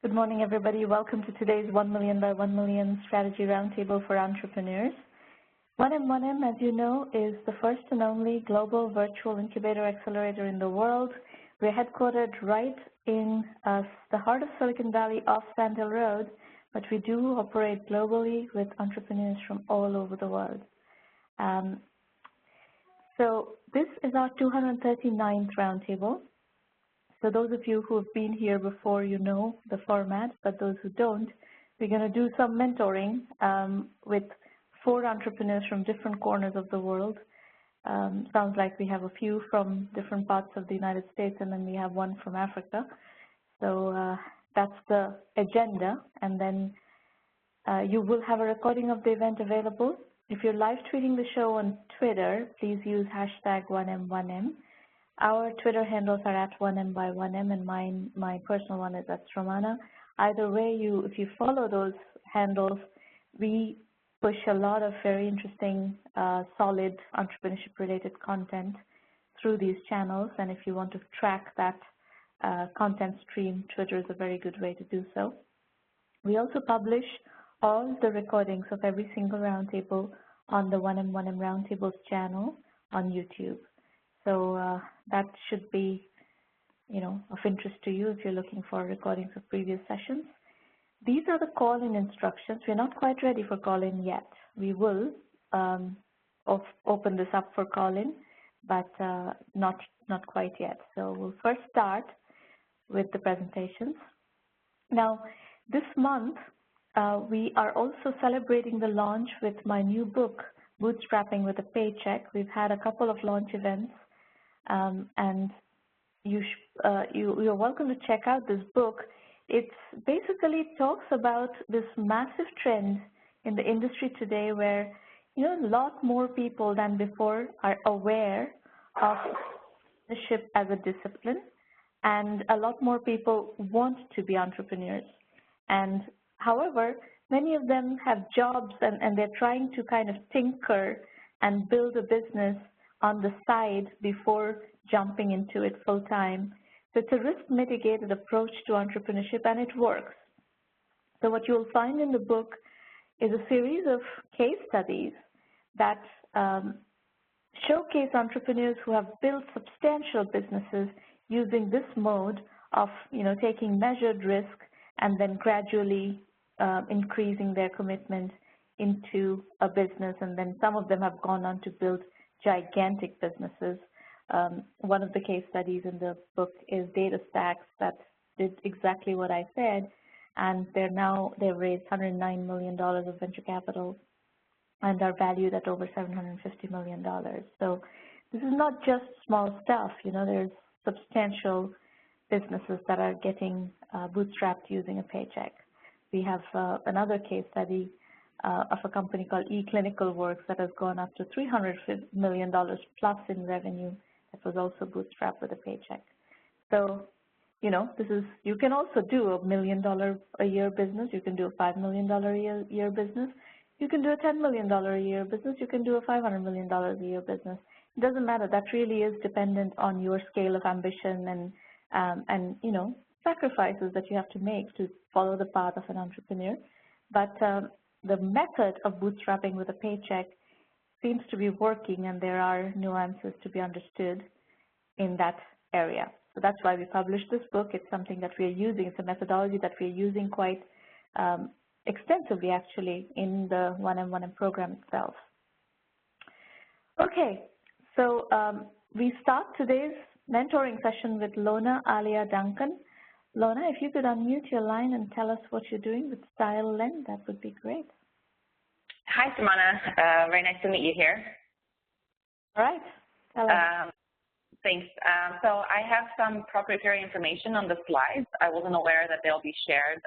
Good morning, everybody. Welcome to today's 1 Million by 1 Million Strategy Roundtable for Entrepreneurs. 1M1M, as you know, is the first and only global virtual incubator accelerator in the world. We're headquartered right in the heart of Silicon Valley off Sand Hill Road, but we do operate globally with entrepreneurs from all over the world. So this is our 239th roundtable. So those of you who have been here before, you know the format, but those who don't, we're going to do some mentoring with 4 entrepreneurs from different corners of the world. Sounds like we have a few from different parts of the United States, and then we have one from Africa. So that's the agenda, and then you will have a recording of the event available. If you're live tweeting the show on Twitter, please use hashtag 1M1M. Our Twitter handles are at 1M by 1M, and my personal one is at Romana. Either way, if you follow those handles, we push a lot of very interesting, solid entrepreneurship-related content through these channels. And if you want to track that content stream, Twitter is a very good way to do so. We also publish all the recordings of every single roundtable on the 1M1M Roundtables channel on YouTube. So that should be, of interest to you if you're looking for recordings of previous sessions. These are the call-in instructions. We're not quite ready for call-in yet. We will open this up for call-in, but not quite yet. So we'll first start with the presentations. Now, this month, we are also celebrating the launch with my new book, Bootstrapping with a Paycheck. We've had a couple of launch events. And you're welcome to check out this book. It basically talks about this massive trend in the industry today where, a lot more people than before are aware of entrepreneurship as a discipline, and a lot more people want to be entrepreneurs. And however, many of them have jobs and they're trying to kind of tinker and build a business on the side before jumping into it full time. So it's a risk-mitigated approach to entrepreneurship, and it works. So what you'll find in the book is a series of case studies that showcase entrepreneurs who have built substantial businesses using this mode of, taking measured risk and then gradually increasing their commitment into a business. And then some of them have gone on to build gigantic businesses. One of the case studies in the book is DataStax that did exactly what I said, and they've raised $109 million of venture capital and are valued at over $750 million. So this is not just small stuff. There's substantial businesses that are getting bootstrapped using a paycheck. We have another case study of a company called eClinicalWorks that has gone up to $300 million plus in revenue. That was also bootstrapped with a paycheck. So, you can also do $1 million a year business. You can do a $5 million a year business. You can do a $10 million a year business. You can do a $500 million a year business. It doesn't matter. That really is dependent on your scale of ambition and sacrifices that you have to make to follow the path of an entrepreneur. But the method of bootstrapping with a paycheck seems to be working, and there are nuances to be understood in that area. So that's why we published this book. It's something that we are using. It's a methodology that we are using quite extensively, actually, in the 1M1M program itself. Okay, so we start today's mentoring session with Lona Alia Duncan. Lona, if you could unmute your line and tell us what you're doing with Style Len, that would be great. Hi, Simona. Very nice to meet you here. All right. Hello. Thanks. So I have some proprietary information on the slides. I wasn't aware that they'll be shared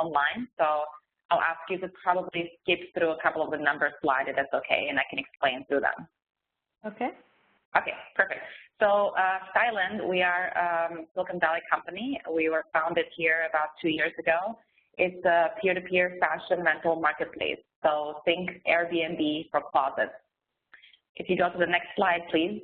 online, so I'll ask you to probably skip through a couple of the number slides if that's okay, and I can explain through them. Okay. Okay, perfect. So Styland, we are a Silicon Valley company. We were founded here about 2 years ago. It's a peer-to-peer fashion rental marketplace. So think Airbnb for closets. If you go to the next slide, please.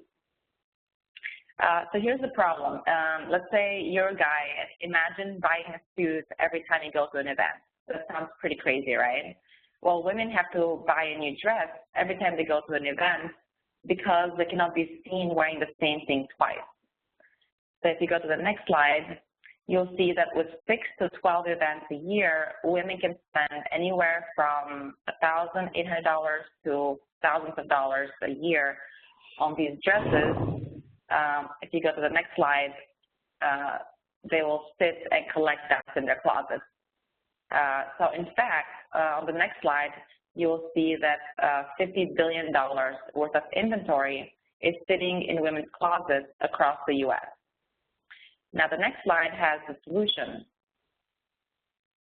So here's the problem. Let's say you're a guy, and imagine buying a suit every time you go to an event. That sounds pretty crazy, right? Well, women have to buy a new dress every time they go to an event because they cannot be seen wearing the same thing twice. So if you go to the next slide, you'll see that with 6 to 12 events a year, women can spend anywhere from $1,800 to thousands of dollars a year on these dresses. If you go to the next slide, they will sit and collect dust in their closets. So in fact, on the next slide, you will see that $50 billion worth of inventory is sitting in women's closets across the U.S. Now the next slide has the solution.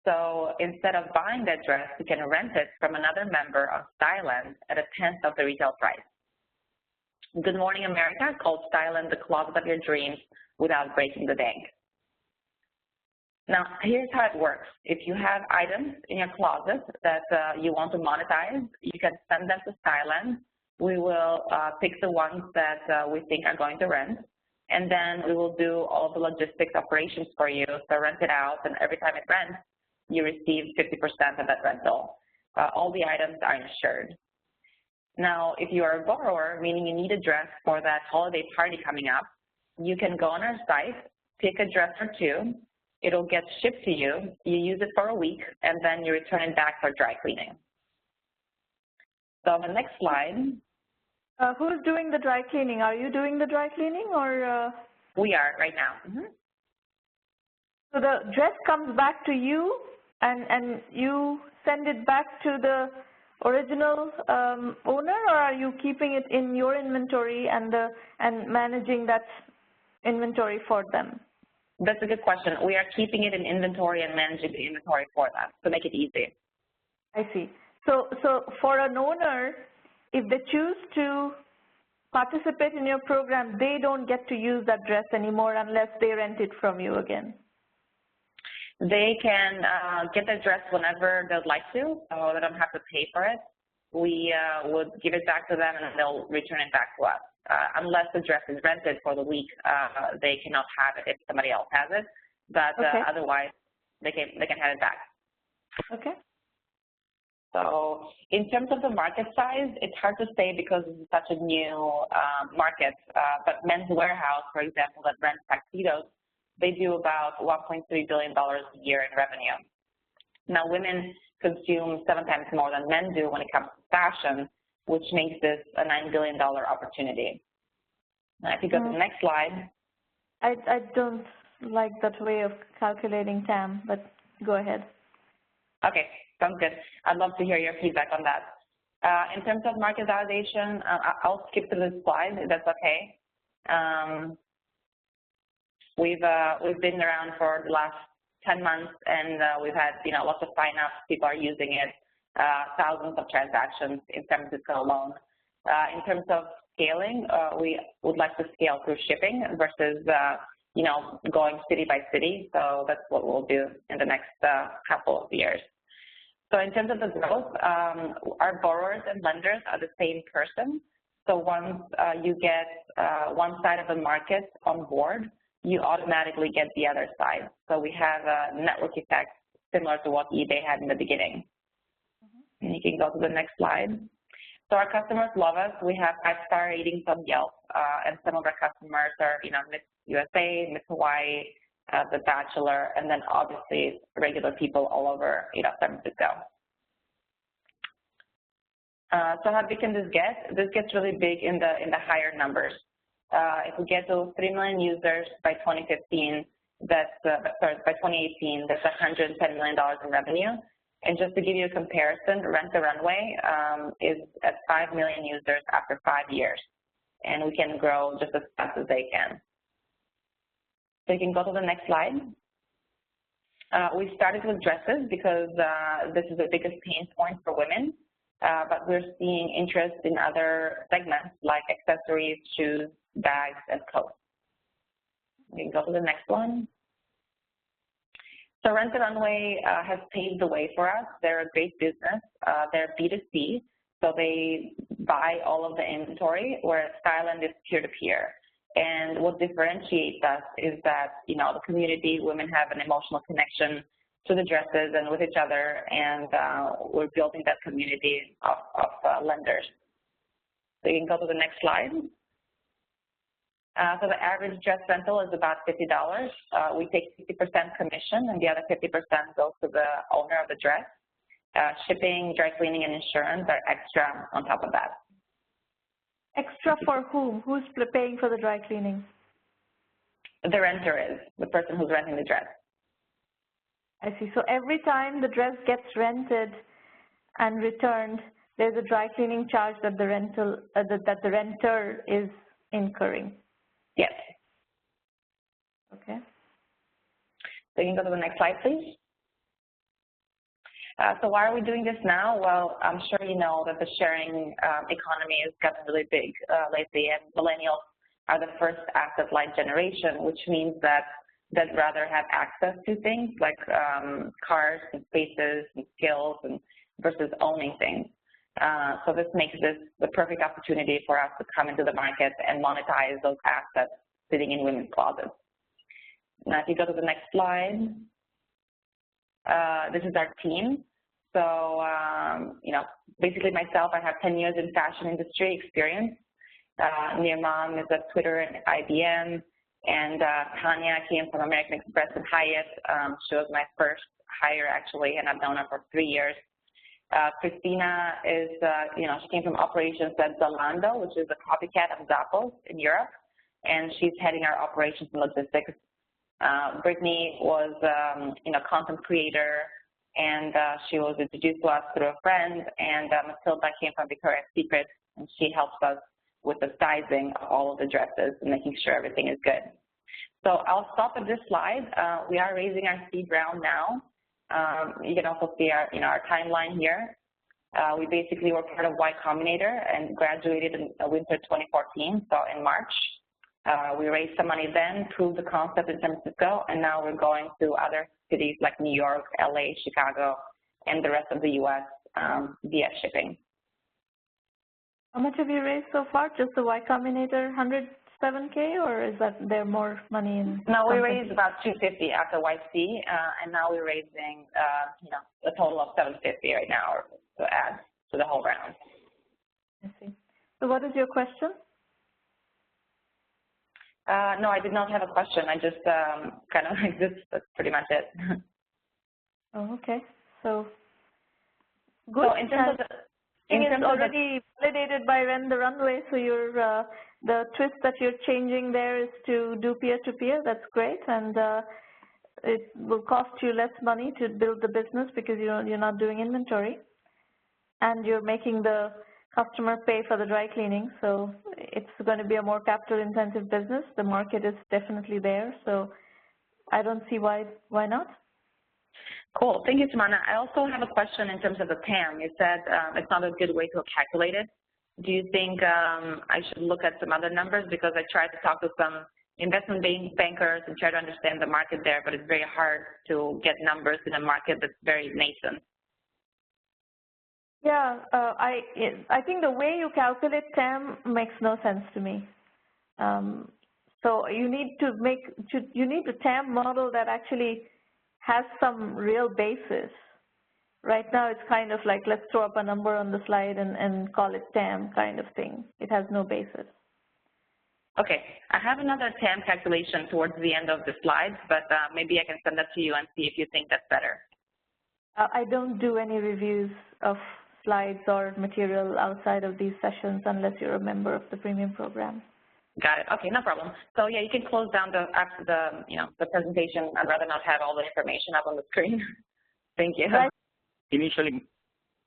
So instead of buying that dress, you can rent it from another member of Styland at 1/10 of the retail price. Good Morning America called Styland the closet of your dreams without breaking the bank. Now, here's how it works. If you have items in your closet that you want to monetize, you can send them to Styland. We will pick the ones that we think are going to rent, and then we will do all the logistics operations for you. So rent it out, and every time it rents, you receive 50% of that rental. All the items are insured. Now, if you are a borrower, meaning you need a dress for that holiday party coming up, you can go on our site, pick a dress or two. It'll get shipped to you. You use it for a week, and then you return it back for dry cleaning. So on the next slide. Who's doing the dry cleaning? Are you doing the dry cleaning, or? We are right now. Mm-hmm. So the dress comes back to you, and you send it back to the original owner, or are you keeping it in your inventory and managing that inventory for them? That's a good question. We are keeping it in inventory and managing the inventory for them to make it easy. I see. So for an owner, if they choose to participate in your program, they don't get to use that dress anymore unless they rent it from you again. They can get the dress whenever they'd like to, so they don't have to pay for it. We would give it back to them, and they'll return it back to us. Unless the dress is rented for the week, they cannot have it if somebody else has it. But okay. Otherwise, they can have it back. Okay. So in terms of the market size, it's hard to say because it's such a new market. But Men's Warehouse, for example, that rents tuxedos, they do about $1.3 billion a year in revenue. Now, women consume 7 times more than men do when it comes to fashion, which makes this a $9 billion opportunity. Now, if you go to the next slide. I don't like that way of calculating TAM, but go ahead. Okay, sounds good. I'd love to hear your feedback on that. In terms of market validation, I'll skip to this slide, if that's okay. We've been around for the last 10 months, and we've had lots of sign-ups. People are using it. Thousands of transactions in San Francisco alone. In terms of scaling, we would like to scale through shipping versus, going city by city. So that's what we'll do in the next couple of years. So in terms of the growth, our borrowers and lenders are the same person. So once you get one side of the market on board, you automatically get the other side. So we have a network effect similar to what eBay had in the beginning. And you can go to the next slide. So our customers love us. We have 5-star ratings on Yelp, and some of our customers are, Miss USA, Miss Hawaii, The Bachelor, and then obviously regular people all over, San Francisco. So how big can this get? This gets really big in the higher numbers. If we get to 3 million users by 2015, by 2018, that's $110 million in revenue. And just to give you a comparison, Rent the Runway is at 5 million users after 5 years, and we can grow just as fast as they can. So you can go to the next slide. We started with dresses because this is the biggest pain point for women, but we're seeing interest in other segments like accessories, shoes, bags, and coats. You can go to the next one. So Rent the Runway has paved the way for us. They're a great business. They're B2C, so they buy all of the inventory, whereas Styland is peer-to-peer. And what differentiates us is that, you know, the community, women have an emotional connection to the dresses and with each other, and we're building that community of lenders. So you can go to the next slide. So the average dress rental is about $50. We take 50% commission, and the other 50% goes to the owner of the dress. Shipping, dry cleaning, and insurance are extra on top of that. Extra for whom? Who's paying for the dry cleaning? The renter is, the person who's renting the dress. I see. So every time the dress gets rented and returned, there's a dry cleaning charge that the renter is incurring. Yes. Okay. So you can go to the next slide, please. So why are we doing this now? Well, I'm sure you know that the sharing economy has gotten really big lately, and millennials are the first asset-light generation, which means that they'd rather have access to things like cars and spaces and skills versus owning things. So this makes this the perfect opportunity for us to come into the market and monetize those assets sitting in women's closets. Now, if you go to the next slide, this is our team. So, you know, basically myself, I have 10 years in fashion industry experience. Nirmam is at Twitter and IBM, and Tanya came from American Express and Hyatt. She was my first hire, actually, and I've known her for 3 years. Christina is, you know, she came from operations at Zalando, which is a copycat of Zappos in Europe, and she's heading our operations and logistics. Brittany was, you know, content creator, and she was introduced to us through a friend, and Matilda came from Victoria's Secret, and she helps us with the sizing of all of the dresses and making sure everything is good. So I'll stop at this slide. We are raising our seed round now. You can also see our, you know, our timeline here. We basically were part of Y Combinator and graduated in winter 2014, so in March. We raised some money then, proved the concept in San Francisco, and now we're going to other cities like New York, LA, Chicago, and the rest of the US via shipping. How much have you raised so far? Just the Y Combinator 107K, or is that there more money in? No, we raised about 250 after YC, and now we're raising, you know, a total of 750 right now to add to the whole round. I see. So what is your question? No, I did not have a question. I just kind of like this. That's pretty much it. Oh, okay. So good. So in terms of the, it's already validated by Rent the Runway. So you're the twist that you're changing there is to do peer-to-peer. That's great, and it will cost you less money to build the business because you're not doing inventory, and you're making the customer pay for the dry cleaning, so it's going to be a more capital-intensive business. The market is definitely there, so I don't see why not. Cool. Thank you, Samana. I also have a question in terms of the TAM. You said it's not a good way to calculate it. Do you think I should look at some other numbers? Because I tried to talk to some investment bankers and try to understand the market there, but it's very hard to get numbers in a market that's very nascent. Yeah, I think the way you calculate TAM makes no sense to me. So you need a TAM model that actually has some real basis. Right now it's kind of like, let's throw up a number on the slide and call it TAM kind of thing. It has no basis. Okay, I have another TAM calculation towards the end of the slides, but maybe I can send that to you and see if you think that's better. I don't do any reviews of slides or material outside of these sessions unless you're a member of the premium program. Got it. Okay, no problem. So yeah, you can close down after the presentation. I'd rather not have all the information up on the screen. Thank you. Right. Initially,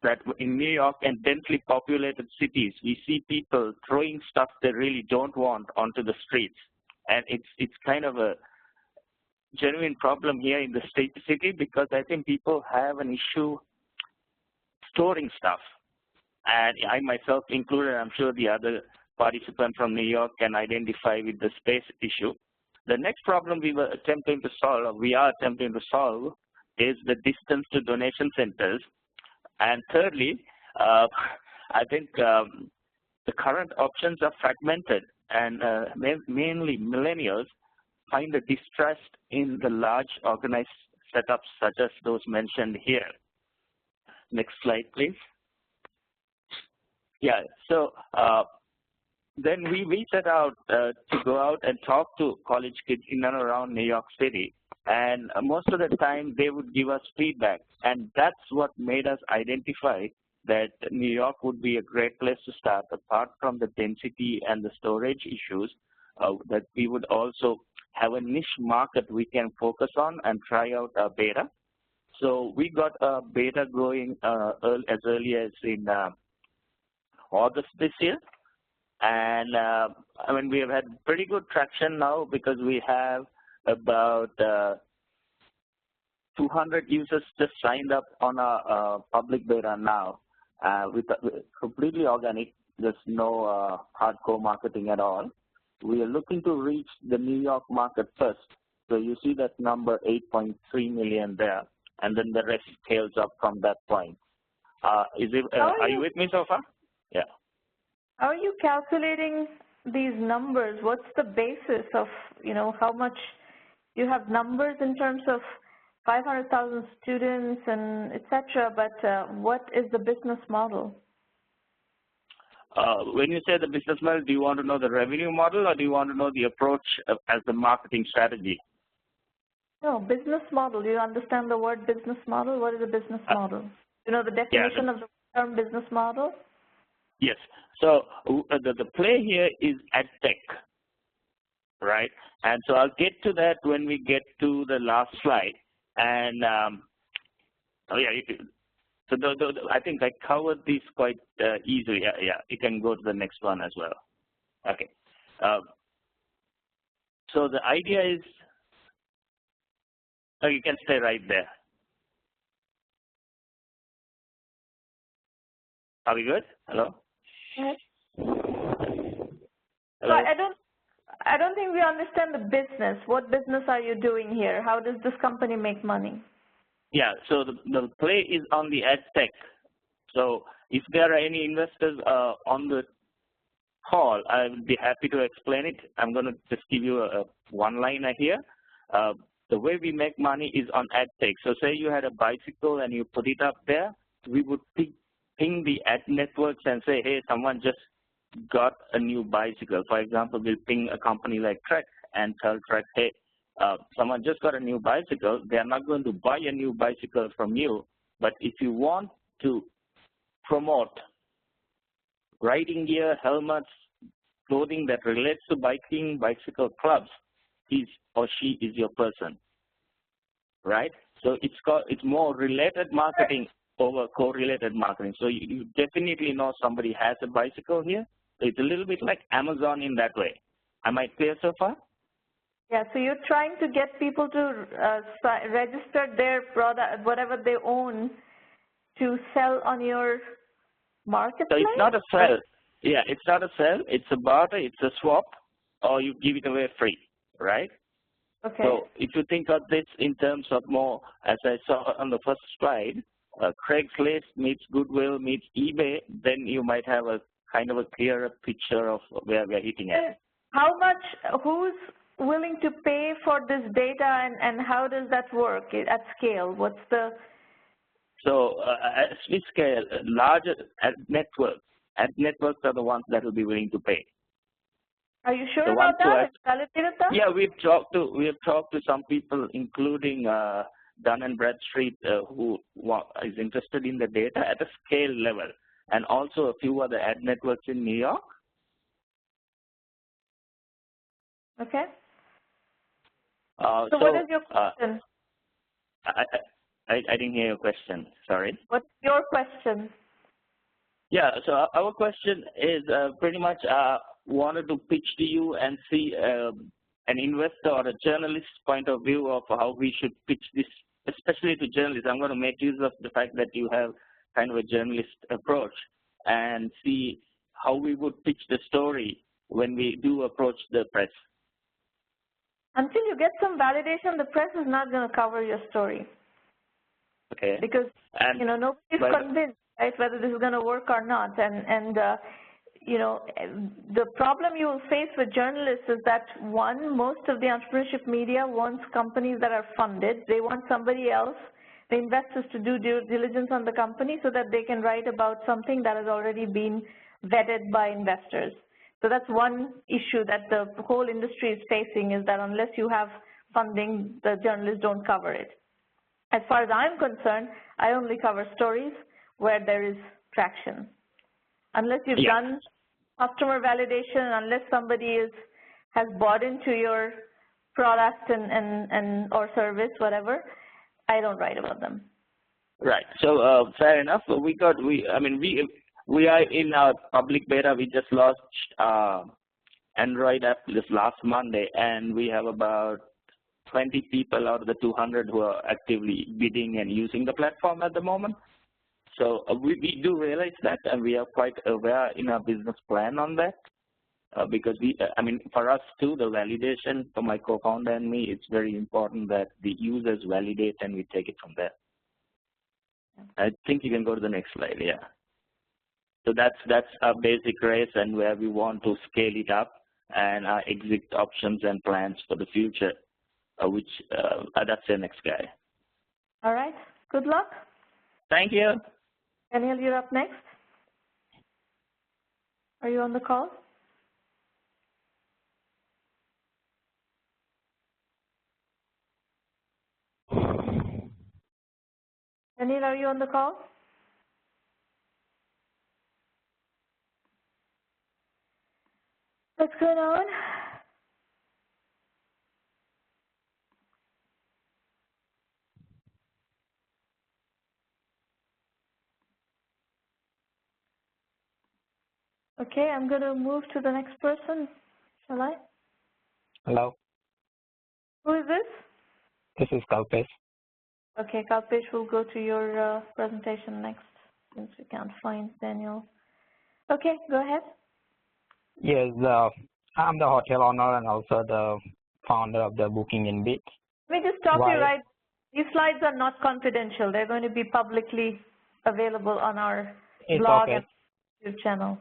that in New York and densely populated cities, we see people throwing stuff they really don't want onto the streets, and it's kind of a genuine problem here in the city because I think people have an issue storing stuff, and I myself included, I'm sure the other participants from New York can identify with the space issue. The next problem we are attempting to solve is the distance to donation centers. And thirdly, I think the current options are fragmented. and mainly millennials find a distrust in the large organized setups such as those mentioned here. Next slide, please. Yeah, so then we set out to go out and talk to college kids in and around New York City. And most of the time, they would give us feedback. And that's what made us identify that New York would be a great place to start, apart from the density and the storage issues, that we would also have a niche market we can focus on and try out a beta. So we got a beta going as early as in August this year. And I mean, we have had pretty good traction now because we have about 200 users just signed up on a public beta now, with completely organic. There's no hardcore marketing at all. We are looking to reach the New York market first. So you see that number 8.3 million there, and then the rest scales up from that point. Are you with me so far? Yeah. How are you calculating these numbers? What's the basis of, how much you have numbers in terms of 500,000 students and et cetera, but what is the business model? When you say the business model, do you want to know the revenue model or do you want to know the approach as the marketing strategy? No, business model. Do you understand the word business model? What is a business model? You know the definition of the term business model? Yes. So the play here is EdTech, right? And so I'll get to that when we get to the last slide. And so I think I covered these quite easily. Yeah, you can go to the next one as well. Okay. So the idea is, you can stay right there. Are we good? Hello? Yes. Hello? So I don't think we understand the business. What business are you doing here? How does this company make money? Yeah, so the play is on the EdTech. So if there are any investors on the call, I will be happy to explain it. I'm going to just give you a one-liner here. The way we make money is on EdTech. So say you had a bicycle and you put it up there, we would ping the ad networks and say, hey, someone just got a new bicycle. For example, we'll ping a company like Trek and tell Trek, hey, someone just got a new bicycle. They're not going to buy a new bicycle from you, but if you want to promote riding gear, helmets, clothing that relates to biking, bicycle clubs, he or she is your person, right? So it's more related marketing over correlated marketing. So you definitely know somebody has a bicycle here. It's a little bit like Amazon in that way. Am I clear so far? Yeah, so you're trying to get people to register their product, whatever they own, to sell on your marketplace? So it's not a sell. Yeah, it's not a sell. It's a barter. It's a swap, or you give it away free, right? Okay. So if you think of this in terms of more, as I saw on the first slide, Craigslist meets Goodwill meets eBay, then you might have a kind of a clearer picture of where we're hitting at. How much, who's willing to pay for this data and how does that work at scale? What's the? So as we scale, larger ad networks are the ones that will be willing to pay. Are you sure about that? Validated that? Yeah, we have talked to some people, including Dun & Bradstreet, who is interested in the data at a scale level, and also a few other ad networks in New York. Okay. So what is your question? I didn't hear your question. Sorry. What's your question? Yeah. So our question is pretty much wanted to pitch to you and see an investor or a journalist's point of view of how we should pitch this, especially to journalists. I'm going to make use of the fact that you have kind of a journalist approach and see how we would pitch the story when we do approach the press. Until you get some validation, the press is not going to cover your story. Okay. Because, nobody's convinced, right, whether this is going to work or not. And the problem you will face with journalists is that, one, most of the entrepreneurship media wants companies that are funded. They want somebody else, the investors, to do due diligence on the company so that they can write about something that has already been vetted by investors. So that's one issue that the whole industry is facing, is that unless you have funding, the journalists don't cover it. As far as I'm concerned, I only cover stories where there is traction. Unless you've done customer validation, unless somebody has bought into your product and or service, whatever, I don't write about them. Right. So fair enough. We are in our public beta. We just launched Android app this last Monday, and we have about 20 people out of the 200 who are actively bidding and using the platform at the moment. So we do realize that, and we are quite aware in our business plan on that, because for us too, the validation for my co-founder and me, it's very important that the users validate and we take it from there. I think you can go to the next slide. Yeah. So that's our basic race and where we want to scale it up, and our exit options and plans for the future, that's the next guy. All right. Good luck. Thank you. Daniel, you're up next. Are you on the call? Daniel, are you on the call? What's going on? Okay, I'm going to move to the next person. Shall I? Hello. Who is this? This is Kalpesh. Okay, Kalpesh, we'll go to your presentation next, since we can't find Daniel. Okay, go ahead. Yes, I'm the hotel owner and also the founder of the Booking in Bit. Let me just stop you right. These slides are not confidential. They're going to be publicly available on our blog and YouTube channel.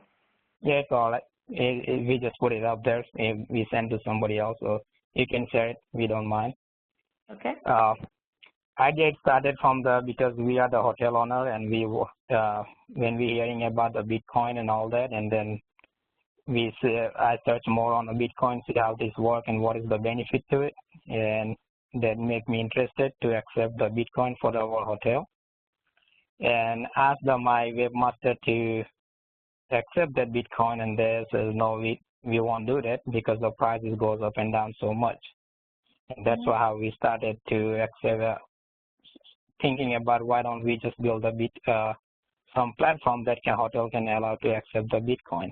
Yeah, it's all right. We just put it up there. We send to somebody else, so you can share it. We don't mind. Okay. I get started because we are the hotel owner, and when we hearing about the Bitcoin and all that, and then I search more on the Bitcoin, see how this work and what is the benefit to it, and that make me interested to accept the Bitcoin for our hotel, and ask my webmaster to accept that Bitcoin, and they says no, we won't do that because the prices goes up and down so much, and that's how we started to accept. Thinking about why don't we just build some platform that hotel can allow to accept the Bitcoin,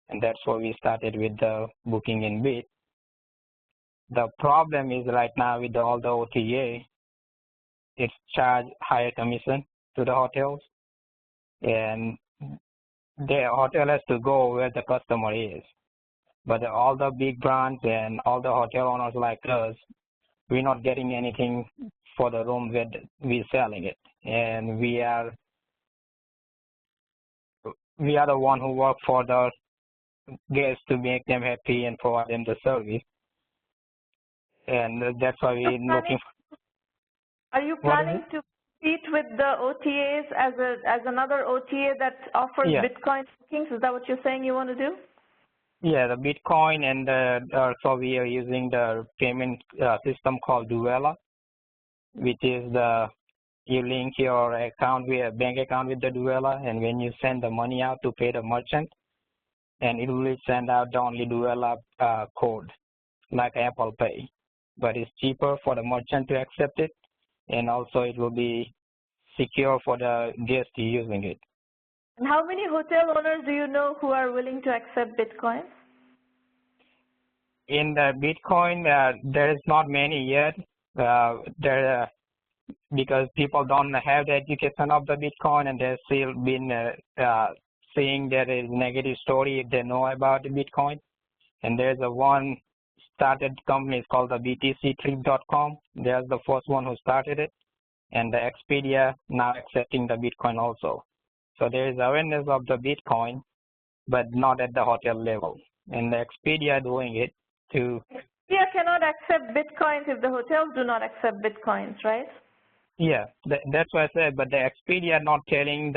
and that's why we started with the Booking in Bit. The problem is right now with all the OTA, it's charge higher commission to the hotels, and the hotel has to go where the customer is. But all the big brands and all the hotel owners like us, we're not getting anything for the room where we're selling it, and we are the one who work for the guests to make them happy and provide them the service, and that's why we're looking. Are you planning to compete with the OTAs as another OTA that offers Bitcoin bookings? Is that what you're saying you want to do? Yeah, the Bitcoin, and so we are using the payment system called Duella, which is you link your account with bank account with the Duella, and when you send the money out to pay the merchant, and it will send out the only Duella code, like Apple Pay. But it's cheaper for the merchant to accept it, and also it will be secure for the guest using it. And how many hotel owners do you know who are willing to accept Bitcoin? In the Bitcoin, there is not many yet. Because people don't have the education of the Bitcoin, and they've still been saying that is negative story if they know about the Bitcoin. And there's one started company, it's called the btctrip.com. There's the first one who started it, and the Expedia now accepting the Bitcoin also. So there is awareness of the Bitcoin, but not at the hotel level. And the Expedia doing it to. Expedia cannot accept Bitcoins if the hotels do not accept Bitcoins, right? Yeah, that's what I said. But the Expedia not telling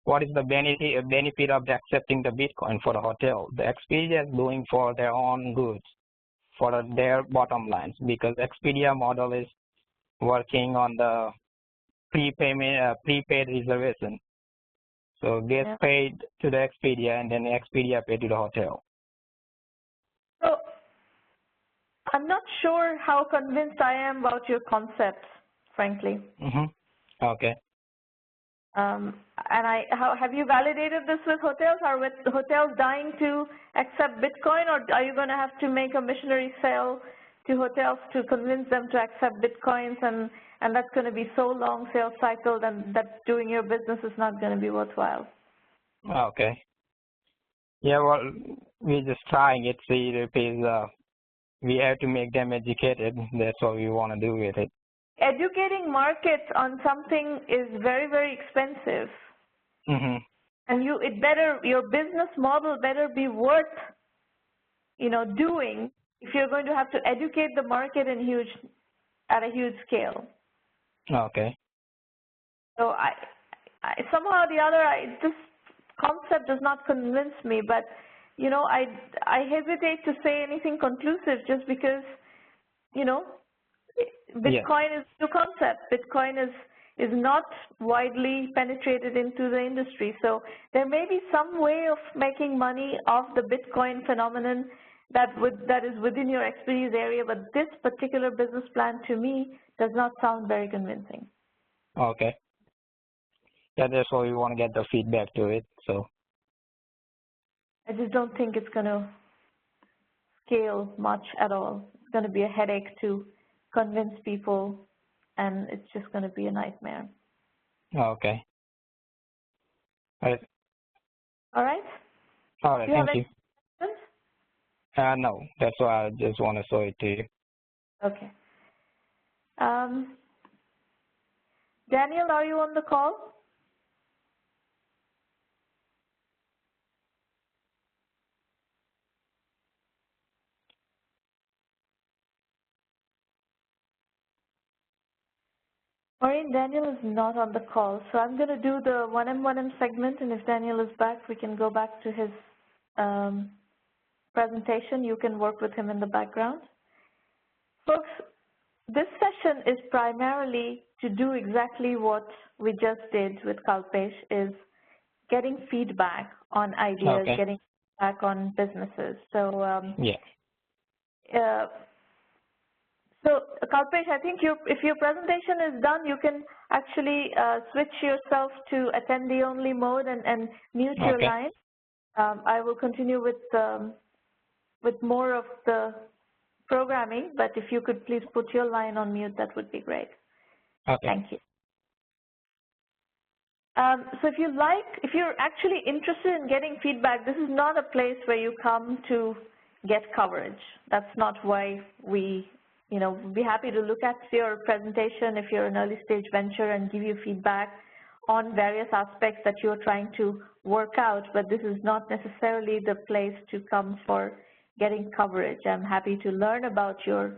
what is the benefit of accepting the Bitcoin for the hotel. The Expedia is doing for their own goods, for their bottom lines, because Expedia model is working on the prepaid reservation. So gets paid to the Expedia, and then the Expedia paid to the hotel. So I'm not sure how convinced I am about your concept, frankly. Okay. And have you validated this with hotels? Are with hotels dying to accept Bitcoin, or are you going to have to make a missionary sale to hotels to convince them to accept Bitcoins, and that's going to be so long sales cycle that doing your business is not going to be worthwhile? Okay. Yeah, well, we're just trying it, see if we have to make them educated. That's what we want to do with it. Educating markets on something is very, very expensive. And your business model better be worth, doing if you're going to have to educate the market at a huge scale. Okay. So I somehow or the other, this concept does not convince me, but I hesitate to say anything conclusive just because, Bitcoin is a new concept. Bitcoin is not widely penetrated into the industry. So there may be some way of making money off the Bitcoin phenomenon that is within your expertise area, but this particular business plan to me does not sound very convincing. Okay. Yeah, that's why we want to get the feedback to it. So I just don't think it's going to scale much at all. It's going to be a headache to convince people, and it's just going to be a nightmare. Okay. All right. All right? All right, thank you. Questions? No, that's why I just want to show it to you. Okay. Daniel, are you on the call? Maureen, Daniel is not on the call, so I'm going to do the 1M segment, and if Daniel is back, we can go back to his presentation. You can work with him in the background. Folks, this session is primarily to do exactly what we just did with Kalpesh, is getting feedback on ideas, getting feedback on businesses. So, so Kalpesh, I think if your presentation is done, you can actually switch yourself to attendee only mode and mute your line. I will continue with more of the programming, but if you could please put your line on mute, that would be great. Okay. Thank you. So if you're actually interested in getting feedback, this is not a place where you come to get coverage. That's not why we'd be happy to look at your presentation if you're an early stage venture and give you feedback on various aspects that you're trying to work out, but this is not necessarily the place to come for getting coverage. I'm happy to learn about your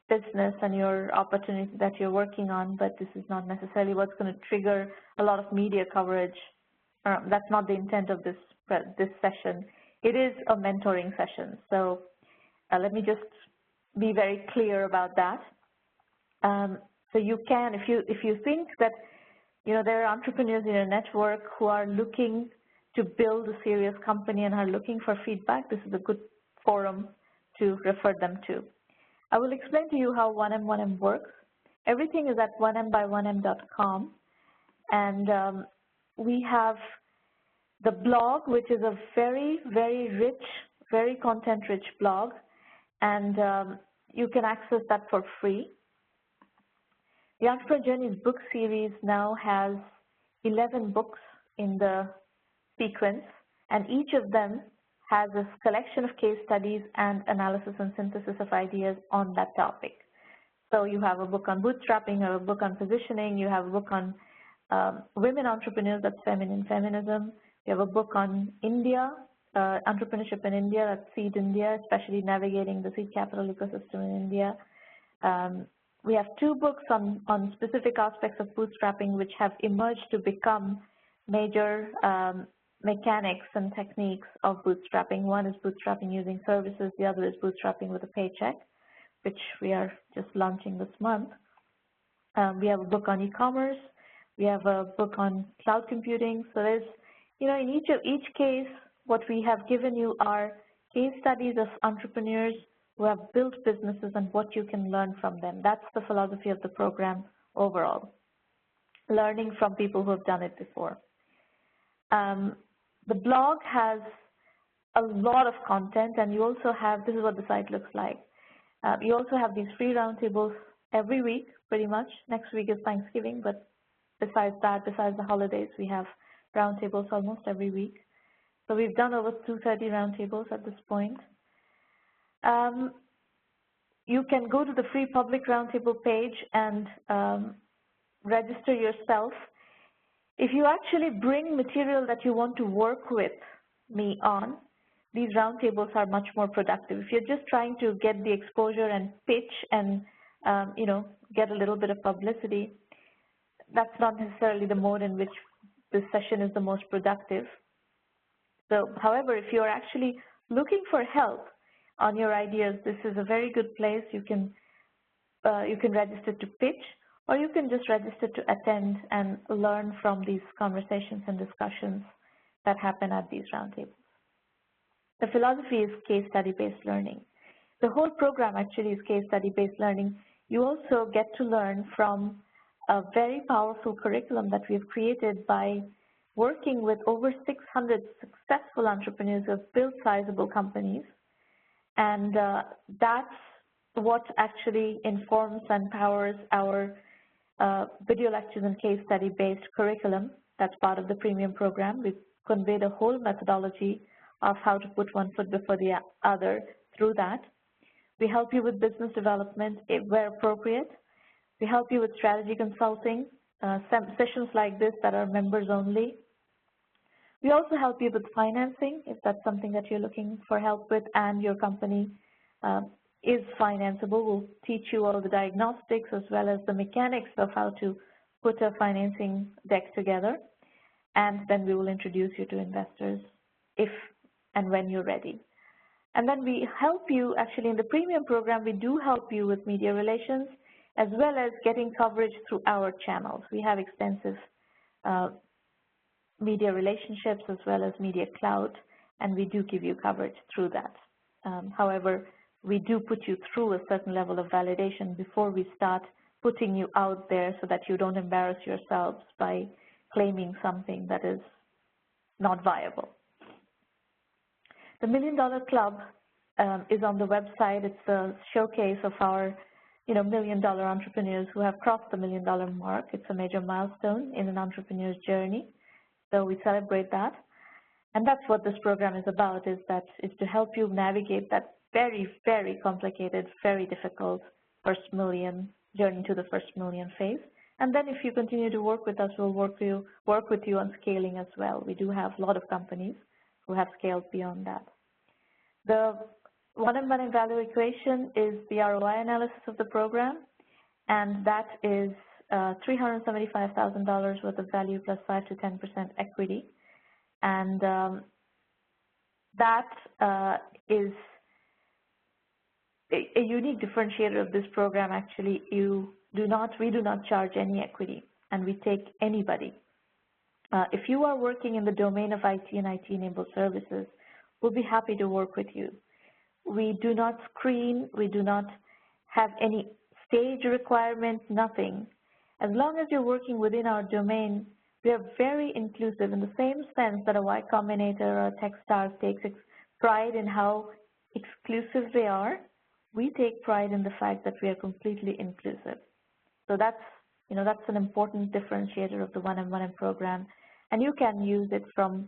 business and your opportunity that you're working on, but this is not necessarily what's going to trigger a lot of media coverage. That's not the intent of this session. It is a mentoring session, so let me just be very clear about that. So you can, if you think that there are entrepreneurs in your network who are looking to build a serious company and are looking for feedback, this is a good forum to refer them to. I will explain to you how 1M works. Everything is at 1mby1m.com, and we have the blog, which is a very, very rich, very content-rich blog, and you can access that for free. The Entrepreneur Journeys book series now has 11 books in the sequence, and each of them has a collection of case studies and analysis and synthesis of ideas on that topic. So you have a book on bootstrapping, you have a book on positioning, you have a book on women entrepreneurs, that's feminine feminism. We have a book on India, entrepreneurship in India, that's Seed India, especially navigating the seed capital ecosystem in India. We have 2 books on specific aspects of bootstrapping which have emerged to become major mechanics and techniques of bootstrapping. One is bootstrapping using services, the other is bootstrapping with a paycheck, which we are just launching this month. We have a book on e-commerce. We have a book on cloud computing. So there's, in each case, what we have given you are case studies of entrepreneurs who have built businesses and what you can learn from them. That's the philosophy of the program overall, learning from people who have done it before. The blog has a lot of content, and you also have, this is what the site looks like. You also have these free roundtables every week, pretty much. Next week is Thanksgiving, but besides that, besides the holidays, we have roundtables almost every week. So we've done over 230 roundtables at this point. You can go to the free public roundtable page and register yourself. If you actually bring material that you want to work with me on, these roundtables are much more productive. If you're just trying to get the exposure and pitch and get a little bit of publicity, that's not necessarily the mode in which this session is the most productive. So, however, if you're actually looking for help on your ideas, this is a very good place. You can register to pitch, or you can just register to attend and learn from these conversations and discussions that happen at these roundtables. The philosophy is case study-based learning. The whole program actually is case study-based learning. You also get to learn from a very powerful curriculum that we've created by working with over 600 successful entrepreneurs who have built sizable companies. And that's what actually informs and powers our video lectures and case study-based curriculum. That's part of the premium program. We've conveyed a whole methodology of how to put one foot before the other through that. We help you with business development where appropriate. We help you with strategy consulting, sessions like this that are members only. We also help you with financing, if that's something that you're looking for help with and your company is financeable. We'll teach you all the diagnostics as well as the mechanics of how to put a financing deck together. And then we will introduce you to investors if and when you're ready. And then we help you, actually in the premium program, we do help you with media relations as well as getting coverage through our channels. We have extensive media relationships as well as media clout, and we do give you coverage through that. However, we do put you through a certain level of validation before we start putting you out there so that you don't embarrass yourselves by claiming something that is not viable. The $1 Million Club is on the website. It's a showcase of our $1 million entrepreneurs who have crossed the $1 million mark. It's a major milestone in an entrepreneur's journey. So we celebrate that. And that's what this program is about, is to help you navigate that very, very complicated, very difficult first million, journey to the first million phase. And then if you continue to work with us, we'll work with you on scaling as well. We do have a lot of companies who have scaled beyond that. The one-on-one and value equation is the ROI analysis of the program, and that is $375,000 worth of value plus 5 to 10% equity. And that is a unique differentiator of this program. Actually, we do not charge any equity, and we take anybody. If you are working in the domain of IT and IT-enabled services, we'll be happy to work with you. We do not screen. We do not have any stage requirements, nothing. As long as you're working within our domain, we are very inclusive in the same sense that a Y Combinator or a Techstars takes pride in how exclusive they are. We take pride in the fact that we are completely inclusive. So that's an important differentiator of the one-on-one program, and you can use it from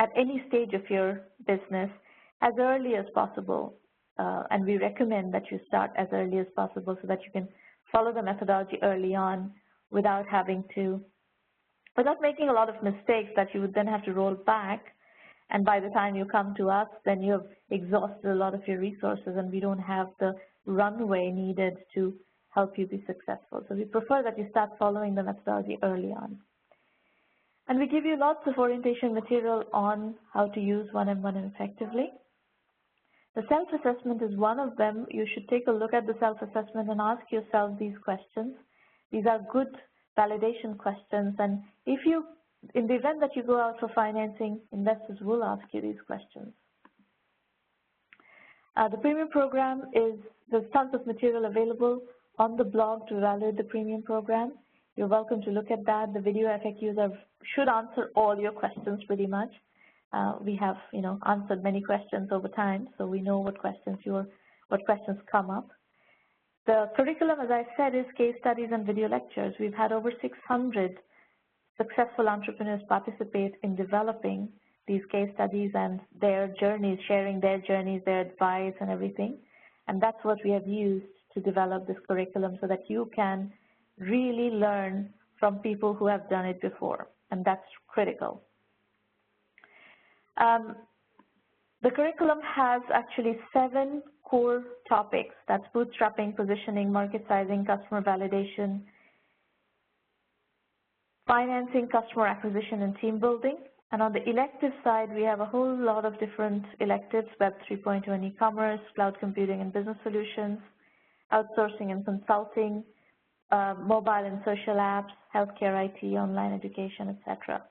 at any stage of your business as early as possible. And we recommend that you start as early as possible so that you can follow the methodology early on without having to without making a lot of mistakes that you would then have to roll back. And by the time you come to us, then you have exhausted a lot of your resources, and we don't have the runway needed to help you be successful. So we prefer that you start following the methodology early on. And we give you lots of orientation material on how to use 1M1M effectively. The self-assessment is one of them. You should take a look at the self-assessment and ask yourself these questions. These are good validation questions, and if you, in the event that you go out for financing, investors will ask you these questions. The premium program is, there's tons of material available on the blog to evaluate the premium program. You're welcome to look at that. The video FAQs should answer all your questions pretty much. We have, answered many questions over time, so we know what questions come up. The curriculum, as I said, is case studies and video lectures. We've had over 600 successful entrepreneurs participate in developing these case studies and their journeys, sharing their journeys, their advice and everything. And that's what we have used to develop this curriculum so that you can really learn from people who have done it before, and that's critical. The curriculum has actually 7 core topics. That's bootstrapping, positioning, market sizing, customer validation, financing, customer acquisition, and team building. And on the elective side, we have a whole lot of different electives: Web 3.0 and e-commerce, cloud computing and business solutions, outsourcing and consulting, mobile and social apps, healthcare IT, online education, etc.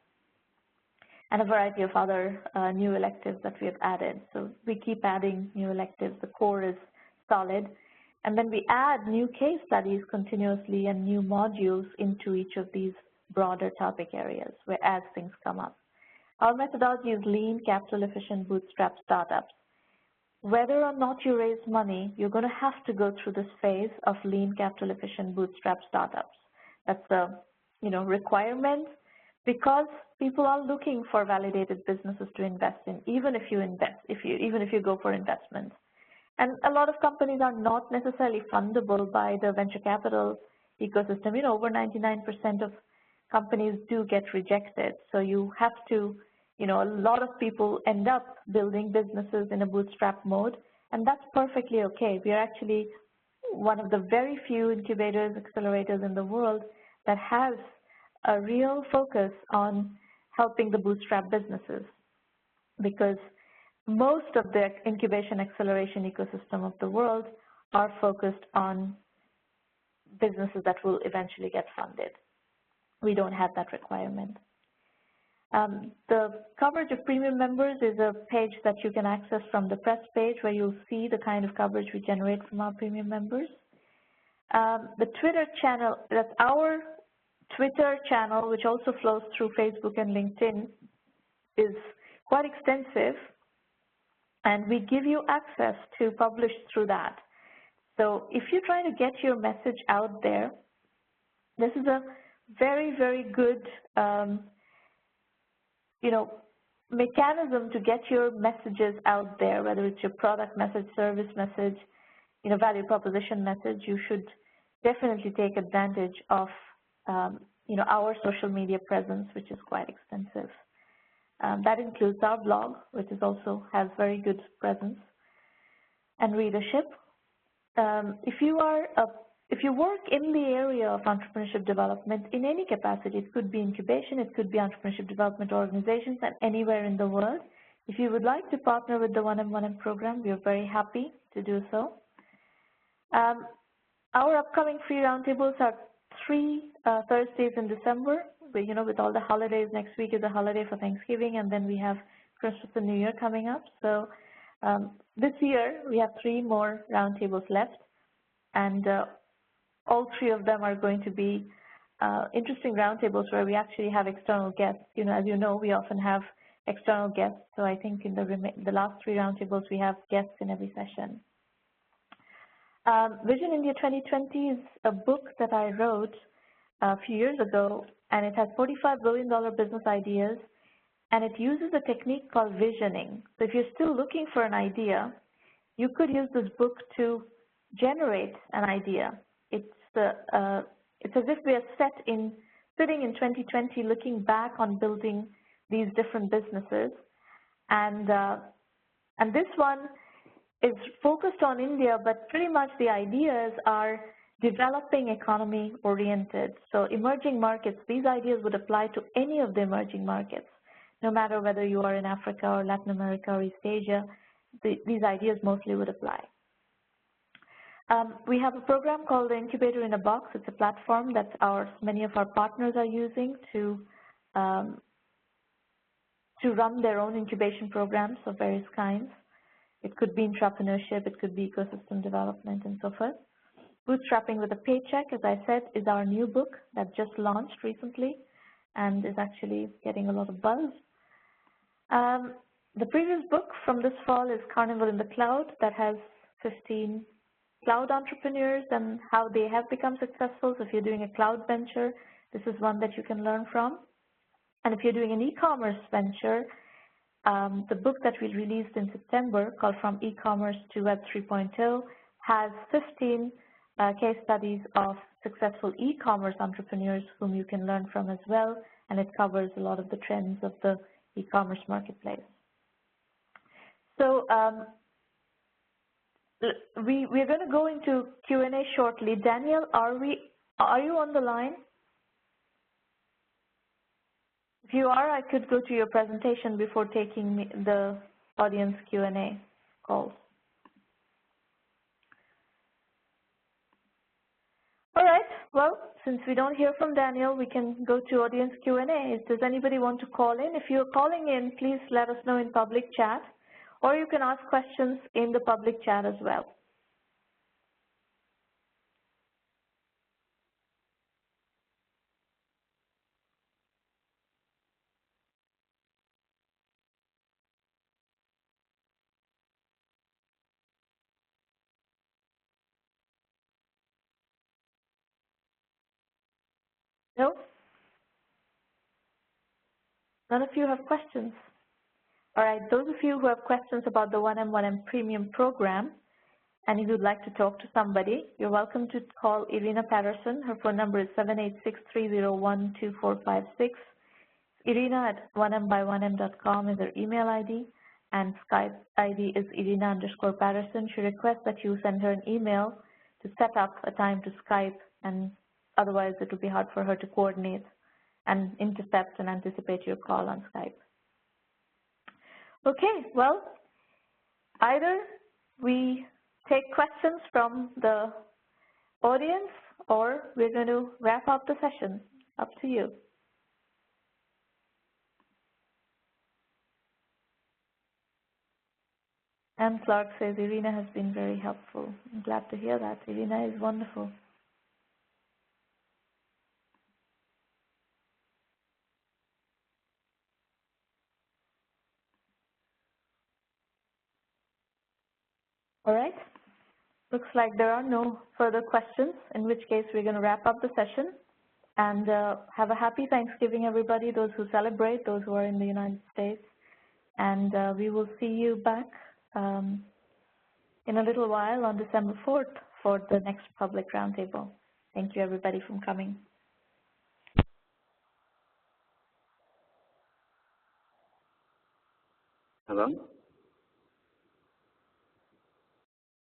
And a variety of other new electives that we have added. So we keep adding new electives. The core is solid. And then we add new case studies continuously and new modules into each of these broader topic areas as things come up. Our methodology is lean, capital-efficient, bootstrap startups. Whether or not you raise money, you're going to have to go through this phase of lean, capital-efficient, bootstrap startups. That's the requirement, because people are looking for validated businesses to invest in, even if you go for investments. And a lot of companies are not necessarily fundable by the venture capital ecosystem. Over 99% of companies do get rejected. So you have to, a lot of people end up building businesses in a bootstrap mode, and that's perfectly okay. We are actually one of the very few incubators, accelerators in the world that has a real focus on helping the bootstrap businesses, because most of the incubation acceleration ecosystem of the world are focused on businesses that will eventually get funded. We don't have that requirement. The coverage of premium members is a page that you can access from the press page, where you'll see the kind of coverage we generate from our premium members. The Twitter channel, that's our Twitter channel, which also flows through Facebook and LinkedIn, is quite extensive, and we give you access to publish through that. So if you're trying to get your message out there, this is a very, very good mechanism to get your messages out there, whether it's your product message, service message, value proposition message. You should definitely take advantage of our social media presence, which is quite extensive. That includes our blog, which also has very good presence and readership. If you work in the area of entrepreneurship development in any capacity, it could be incubation, it could be entrepreneurship development organizations, and anywhere in the world, if you would like to partner with the 1M1M program, we are very happy to do so. Our upcoming free roundtables are 3 Thursdays in December. With all the holidays, next week is a holiday for Thanksgiving, and then we have Christmas and New Year coming up. So this year we have 3 more roundtables left, and all 3 of them are going to be interesting roundtables where we actually have external guests. As you know, we often have external guests. So I think in the last 3 roundtables we have guests in every session. Vision India 2020 is a book that I wrote a few years ago, and it has $45 billion business ideas, and it uses a technique called visioning. So if you're still looking for an idea, you could use this book to generate an idea. It's as if we are set in sitting in 2020 looking back on building these different businesses. And this one is focused on India, but pretty much the ideas are developing economy oriented. So emerging markets, these ideas would apply to any of the emerging markets, no matter whether you are in Africa or Latin America or East Asia, these ideas mostly would apply. We have a program called the Incubator in a Box. It's a platform that many of our partners are using to run their own incubation programs of various kinds. It could be entrepreneurship, it could be ecosystem development, and so forth. Bootstrapping with a Paycheck, as I said, is our new book that just launched recently and is actually getting a lot of buzz. The previous book from this fall is Carnival in the Cloud, that has 15 cloud entrepreneurs and how they have become successful. So if you're doing a cloud venture, this is one that you can learn from. And if you're doing an e-commerce venture, the book that we released in September, called From E-commerce to Web 3.0, has 15 case studies of successful e-commerce entrepreneurs whom you can learn from as well, and it covers a lot of the trends of the e-commerce marketplace. So we're going to go into Q&A shortly. Daniel, are you on the line? If you are, I could go to your presentation before taking the audience Q&A calls. All right, well, since we don't hear from Daniel, we can go to audience Q&A. Does anybody want to call in? If you're calling in, please let us know in public chat, or you can ask questions in the public chat as well. No? None of you have questions? All right, those of you who have questions about the 1M Premium program, and if you'd like to talk to somebody, you're welcome to call Irina Patterson. Her phone number is 786-301-2456. Irina@1mbym.com is her email ID, and Skype ID is Irina_Patterson. She requests that you send her an email to set up a time to Skype, and otherwise it would be hard for her to coordinate and intercept and anticipate your call on Skype. Okay, well, either we take questions from the audience or we're going to wrap up the session. Up to you. Anne Clark says Irina has been very helpful. I'm glad to hear that. Irina is wonderful. All right. Looks like there are no further questions, in which case we're going to wrap up the session. And have a happy Thanksgiving, everybody, those who celebrate, those who are in the United States. And we will see you back in a little while on December 4th for the next public roundtable. Thank you, everybody, for coming. Hello?